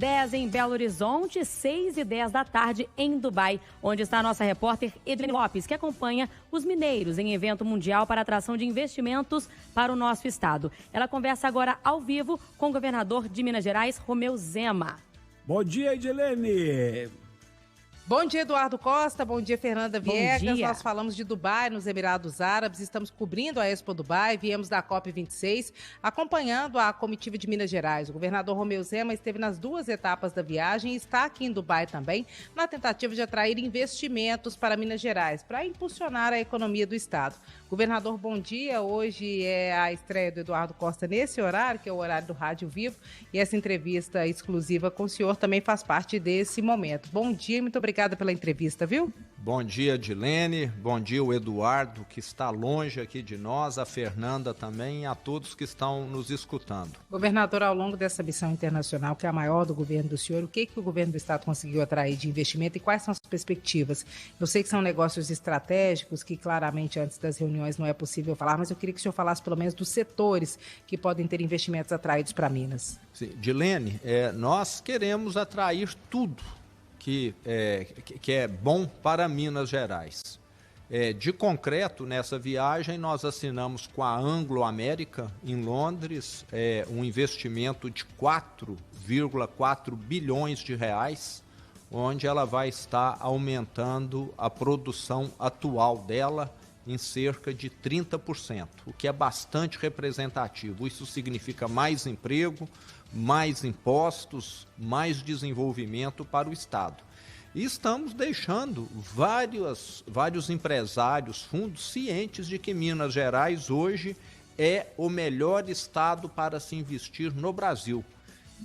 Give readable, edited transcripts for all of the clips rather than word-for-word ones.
10 em Belo Horizonte, 6h10 da tarde em Dubai, onde está a nossa repórter Edilene Lopes, que acompanha os mineiros em evento mundial para atração de investimentos para o nosso estado. Ela conversa agora ao vivo com o governador de Minas Gerais, Romeu Zema. Bom dia, Edilene. Bom dia, Eduardo Costa. Bom dia, Fernanda Viegas. Bom dia. Nós falamos de Dubai, nos Emirados Árabes. Estamos cobrindo a Expo Dubai. Viemos da COP26, acompanhando a comitiva de Minas Gerais. O governador Romeu Zema esteve nas 2 etapas da viagem e está aqui em Dubai também, na tentativa de atrair investimentos para Minas Gerais, para impulsionar a economia do estado. Governador, bom dia. Hoje é a estreia do Eduardo Costa nesse horário, que é o horário do Rádio Vivo, e essa entrevista exclusiva com o senhor também faz parte desse momento. Bom dia e muito obrigada pela entrevista, viu? Bom dia, Edilene. Bom dia, o Eduardo, que está longe aqui de nós, a Fernanda também e a todos que estão nos escutando. Governador, ao longo dessa missão internacional, que é a maior do governo do senhor, o que o governo do estado conseguiu atrair de investimento e quais são as perspectivas? Eu sei que são negócios estratégicos, que claramente antes das reuniões não é possível falar, mas eu queria que o senhor falasse pelo menos dos setores que podem ter investimentos atraídos para Minas. Sim, Edilene, nós queremos atrair tudo que é bom para Minas Gerais. De concreto, nessa viagem, nós assinamos com a Anglo-América, em Londres, um investimento de 4,4 bilhões de reais, onde ela vai estar aumentando a produção atual dela em cerca de 30%, o que é bastante representativo. Isso significa mais emprego, mais impostos, mais desenvolvimento para o estado. E estamos deixando vários empresários, fundos cientes de que Minas Gerais hoje é o melhor estado para se investir no Brasil.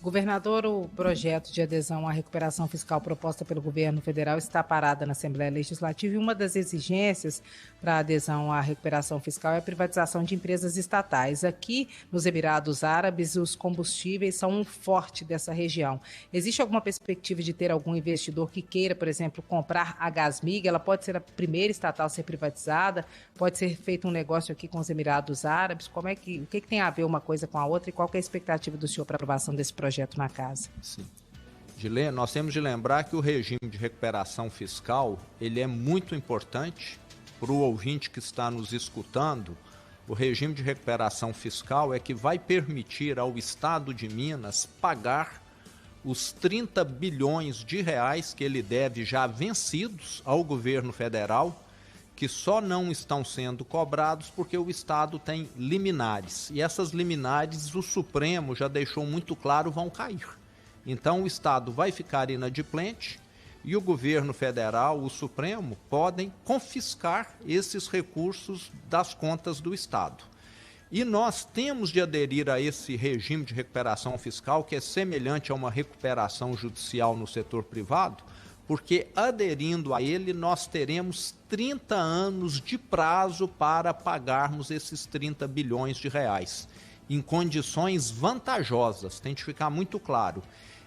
Governador, o projeto de adesão à recuperação fiscal proposta pelo governo federal está parada na Assembleia Legislativa e uma das exigências para a adesão à recuperação fiscal é a privatização de empresas estatais. Aqui, nos Emirados Árabes, os combustíveis são um forte dessa região. Existe alguma perspectiva de ter algum investidor que queira, por exemplo, comprar a Gasmig? Ela pode ser a primeira estatal a ser privatizada? Pode ser feito um negócio aqui com os Emirados Árabes? O que tem a ver uma coisa com a outra e qual que é a expectativa do senhor para a aprovação desse projeto na casa? Sim. Nós temos de lembrar que o regime de recuperação fiscal, ele é muito importante para o ouvinte que está nos escutando. O regime de recuperação fiscal é que vai permitir ao estado de Minas pagar os 30 bilhões de reais que ele deve já vencidos ao governo federal, que só não estão sendo cobrados porque o estado tem liminares. E essas liminares, o Supremo já deixou muito claro, vão cair. Então o estado vai ficar inadimplente e o governo federal, o Supremo, podem confiscar esses recursos das contas do estado. E nós temos de aderir a esse regime de recuperação fiscal, que é semelhante a uma recuperação judicial no setor privado, porque aderindo a ele nós teremos 30 anos de prazo para pagarmos esses 30 bilhões de reais, em condições vantajosas, tem de ficar muito claro.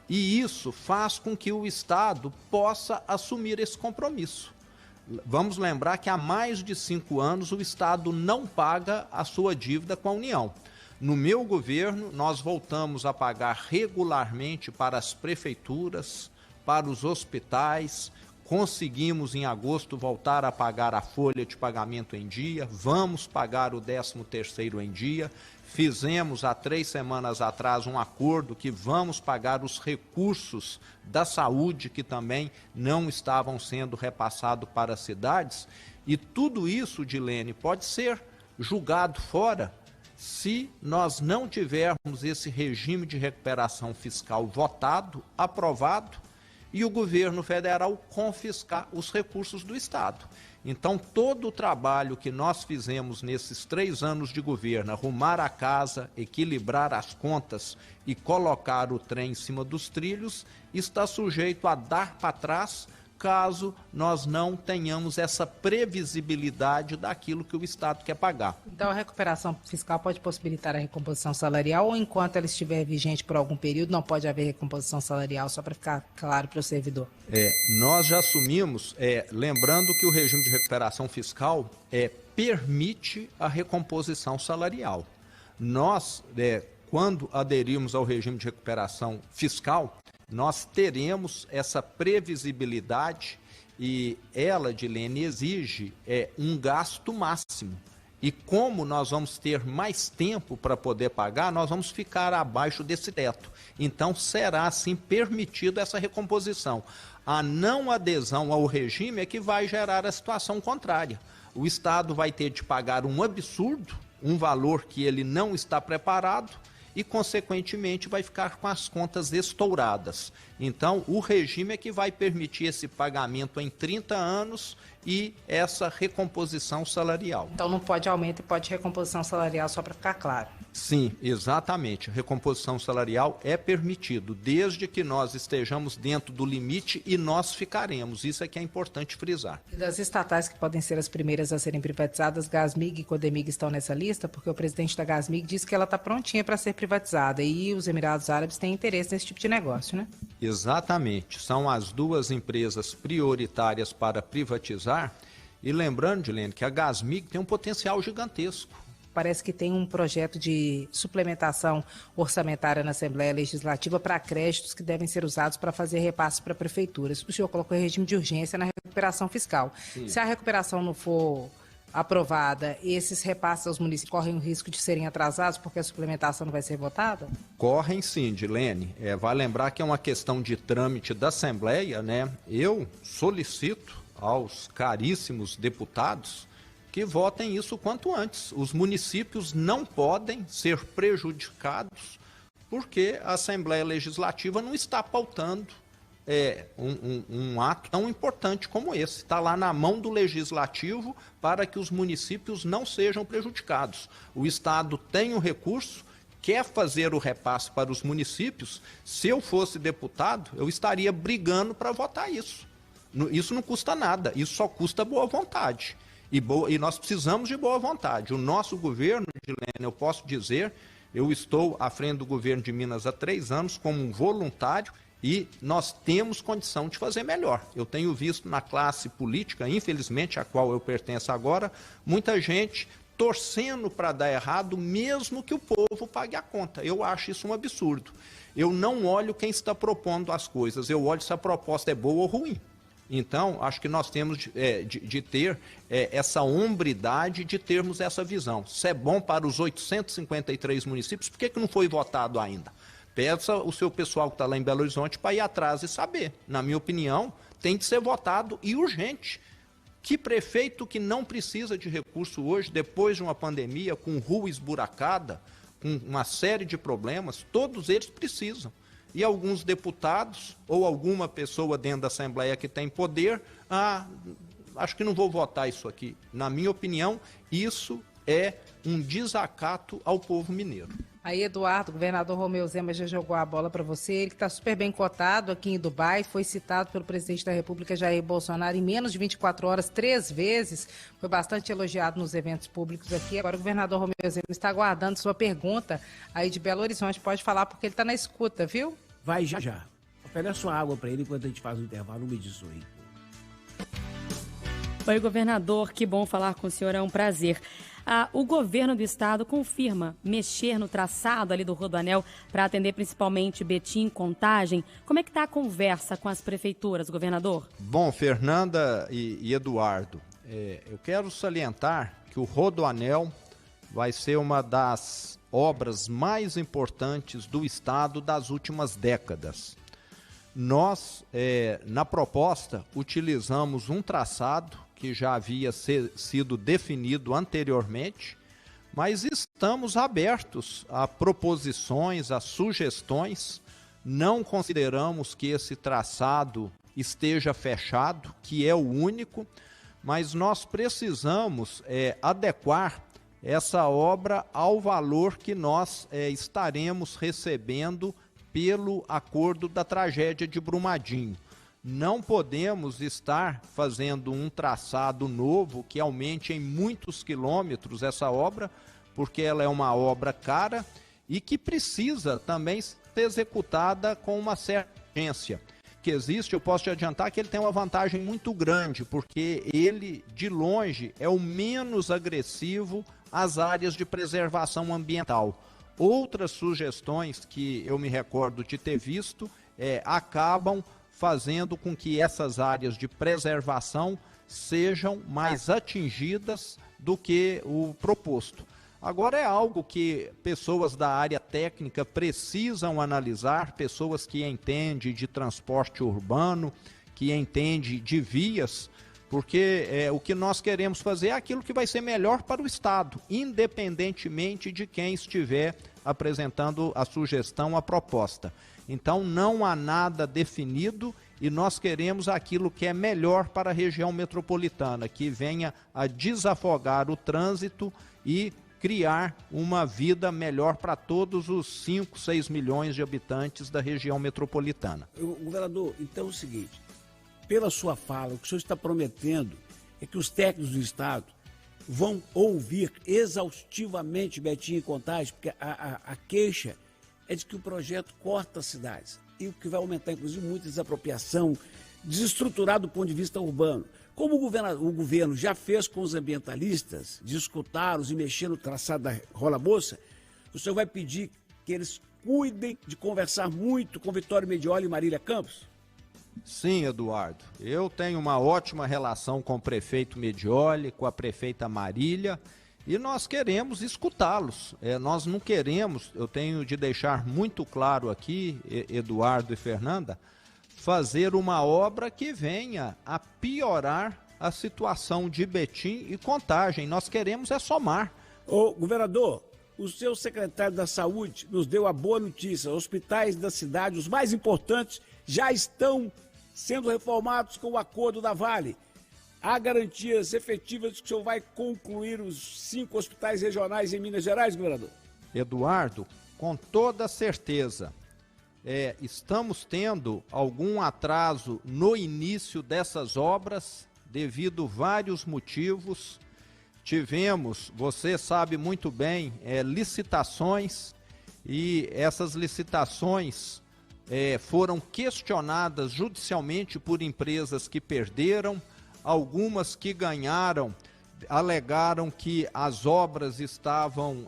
E isso faz com que o estado possa assumir esse compromisso. Vamos lembrar que há mais de 5 anos o estado não paga a sua dívida com a União. No meu governo, nós voltamos a pagar regularmente para as prefeituras, para os hospitais, conseguimos em agosto voltar a pagar a folha de pagamento em dia, vamos pagar o 13º em dia, fizemos há 3 semanas atrás um acordo que vamos pagar os recursos da saúde que também não estavam sendo repassados para as cidades, e tudo isso, Edilene, pode ser julgado fora se nós não tivermos esse regime de recuperação fiscal votado, aprovado, e o governo federal confiscar os recursos do estado. Então, todo o trabalho que nós fizemos nesses 3 anos de governo, arrumar a casa, equilibrar as contas e colocar o trem em cima dos trilhos, está sujeito a dar para trás, caso nós não tenhamos essa previsibilidade daquilo que o estado quer pagar. Então a recuperação fiscal pode possibilitar a recomposição salarial, ou enquanto ela estiver vigente por algum período não pode haver recomposição salarial, só para ficar claro para o servidor? Nós já assumimos, lembrando que o regime de recuperação fiscal permite a recomposição salarial. Nós, quando aderimos ao regime de recuperação fiscal, nós teremos essa previsibilidade e ela, Edilene, exige um gasto máximo. E como nós vamos ter mais tempo para poder pagar, nós vamos ficar abaixo desse teto. Então, será, assim, permitido essa recomposição. A não adesão ao regime é que vai gerar a situação contrária. O Estado vai ter de pagar um absurdo, um valor que ele não está preparado e, consequentemente, vai ficar com as contas estouradas. Então, o regime é que vai permitir esse pagamento em 30 anos e essa recomposição salarial. Então não pode aumento e pode recomposição salarial, só para ficar claro. Sim, exatamente. A recomposição salarial é permitido, desde que nós estejamos dentro do limite e nós ficaremos. Isso é que é importante frisar. E das estatais que podem ser as primeiras a serem privatizadas, Gasmig e Codemig estão nessa lista, porque o presidente da Gasmig disse que ela está prontinha para ser privatizada e os Emirados Árabes têm interesse nesse tipo de negócio, né? Exatamente. São as duas empresas prioritárias para privatizar. E lembrando, Edilene, que a Gasmig tem um potencial gigantesco. Parece que tem um projeto de suplementação orçamentária na Assembleia Legislativa para créditos que devem ser usados para fazer repasses para prefeituras. O senhor colocou regime de urgência na recuperação fiscal. Sim. Se a recuperação não for aprovada, esses repasses aos municípios correm o risco de serem atrasados porque a suplementação não vai ser votada? Correm sim, Edilene. Vale lembrar que é uma questão de trâmite da Assembleia, né? Eu solicito aos caríssimos deputados que votem isso quanto antes. Os municípios não podem ser prejudicados porque a Assembleia Legislativa não está pautando um ato tão importante como esse. Está lá na mão do Legislativo para que os municípios não sejam prejudicados. O Estado tem um recurso, quer fazer o repasse para os municípios. Se eu fosse deputado, eu estaria brigando para votar isso. Isso não custa nada, isso só custa boa vontade. E nós precisamos de boa vontade. O nosso governo, Edilene, eu posso dizer, eu estou à frente do governo de Minas há 3 anos como um voluntário e nós temos condição de fazer melhor. Eu tenho visto na classe política, infelizmente, a qual eu pertenço agora, muita gente torcendo para dar errado, mesmo que o povo pague a conta. Eu acho isso um absurdo. Eu não olho quem está propondo as coisas, eu olho se a proposta é boa ou ruim. Então, acho que nós temos de ter essa hombridade de termos essa visão. Se é bom para os 853 municípios, por que não foi votado ainda? Peça o seu pessoal que está lá em Belo Horizonte para ir atrás e saber. Na minha opinião, tem de ser votado e urgente. Que prefeito que não precisa de recurso hoje, depois de uma pandemia, com rua esburacada, com uma série de problemas, todos eles precisam. E alguns deputados ou alguma pessoa dentro da Assembleia que tem poder, acho que não vou votar isso aqui. Na minha opinião, isso é um desacato ao povo mineiro. Aí, Eduardo, o governador Romeu Zema já jogou a bola para você. Ele que está super bem cotado aqui em Dubai, foi citado pelo presidente da República, Jair Bolsonaro, em menos de 24 horas, 3 vezes. Foi bastante elogiado nos eventos públicos aqui. Agora o governador Romeu Zema está aguardando sua pergunta aí de Belo Horizonte. Pode falar porque ele está na escuta, viu? Vai já. Pega a sua água para ele enquanto a gente faz o intervalo. Um beijo aí. Oi, governador. Que bom falar com o senhor. É um prazer. O governo do estado confirma mexer no traçado ali do Rodoanel para atender principalmente Betim, Contagem. Como é que está a conversa com as prefeituras, governador? Bom, Fernanda e Eduardo, eu quero salientar que o Rodoanel vai ser uma das obras mais importantes do estado das últimas décadas. Nós, na proposta, utilizamos um traçado que já havia sido definido anteriormente, mas estamos abertos a proposições, a sugestões. Não consideramos que esse traçado esteja fechado, que é o único, mas nós precisamos adequar essa obra ao valor que nós estaremos recebendo pelo acordo da tragédia de Brumadinho. Não podemos estar fazendo um traçado novo que aumente em muitos quilômetros essa obra, porque ela é uma obra cara e que precisa também ser executada com uma certa urgência. Que existe, eu posso te adiantar que ele tem uma vantagem muito grande, porque ele, de longe, é o menos agressivo às áreas de preservação ambiental. Outras sugestões que eu me recordo de ter visto acabam fazendo com que essas áreas de preservação sejam mais atingidas do que o proposto. Agora é algo que pessoas da área técnica precisam analisar, pessoas que entendem de transporte urbano, que entendem de vias, porque o que nós queremos fazer é aquilo que vai ser melhor para o Estado, independentemente de quem estiver apresentando a sugestão, a proposta. Então não há nada definido e nós queremos aquilo que é melhor para a região metropolitana, que venha a desafogar o trânsito e criar uma vida melhor para todos os 5, 6 milhões de habitantes da região metropolitana. Governador, então é o seguinte, pela sua fala, o que o senhor está prometendo é que os técnicos do Estado vão ouvir exaustivamente Betinho e Contagem, porque a queixa é de que o projeto corta as cidades, e o que vai aumentar, inclusive, muita desapropriação, desestruturado do ponto de vista urbano. Como o governo já fez com os ambientalistas, de escutá-los e mexer no traçado da Rola Moça, o senhor vai pedir que eles cuidem de conversar muito com Vitório Medioli e Marília Campos? Sim, Eduardo. Eu tenho uma ótima relação com o prefeito Medioli, com a prefeita Marília, e nós queremos escutá-los. Nós não queremos, eu tenho de deixar muito claro aqui, Eduardo e Fernanda, fazer uma obra que venha a piorar a situação de Betim e Contagem. Nós queremos é somar. Ô, governador, o seu secretário da Saúde nos deu a boa notícia. Os hospitais da cidade, os mais importantes, já estão sendo reformados com o acordo da Vale. Há garantias efetivas de que o senhor vai concluir os 5 hospitais regionais em Minas Gerais, governador? Eduardo, com toda certeza. Estamos tendo algum atraso no início dessas obras, devido a vários motivos. Tivemos, você sabe muito bem, licitações, e essas licitações foram questionadas judicialmente por empresas que perderam, algumas que ganharam, alegaram que as obras estavam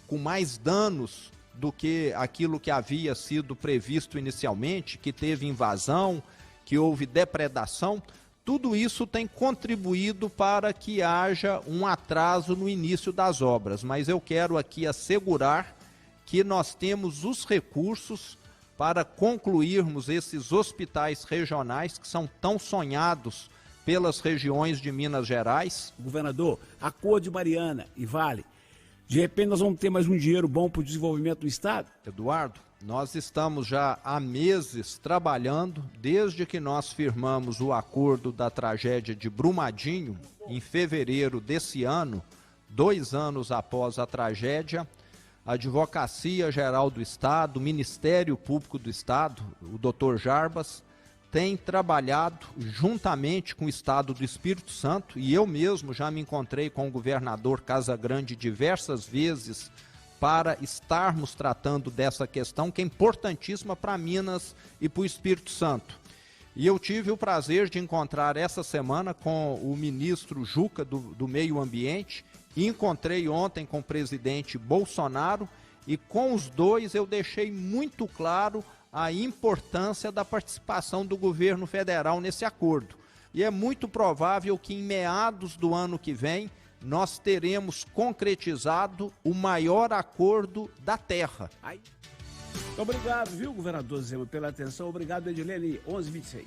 com mais danos do que aquilo que havia sido previsto inicialmente, que teve invasão, que houve depredação. Tudo isso tem contribuído para que haja um atraso no início das obras, mas eu quero aqui assegurar que nós temos os recursos para concluirmos esses hospitais regionais que são tão sonhados pelas regiões de Minas Gerais. Governador, Acordo de Mariana e Vale, de repente nós vamos ter mais um dinheiro bom para o desenvolvimento do Estado? Eduardo, nós estamos já há meses trabalhando, desde que nós firmamos o acordo da tragédia de Brumadinho, em fevereiro desse ano, 2 anos após a tragédia. A Advocacia Geral do Estado, o Ministério Público do Estado, o Dr. Jarbas, tem trabalhado juntamente com o Estado do Espírito Santo, e eu mesmo já me encontrei com o governador Casagrande diversas vezes para estarmos tratando dessa questão que é importantíssima para Minas e para o Espírito Santo. E eu tive o prazer de encontrar essa semana com o ministro Juca do Meio Ambiente, e encontrei ontem com o presidente Bolsonaro, e com os dois eu deixei muito claro a importância da participação do governo federal nesse acordo. E é muito provável que em meados do ano que vem nós teremos concretizado o maior acordo da terra. Obrigado, viu, governador Zema, pela atenção. Obrigado, Edilene, 11h26.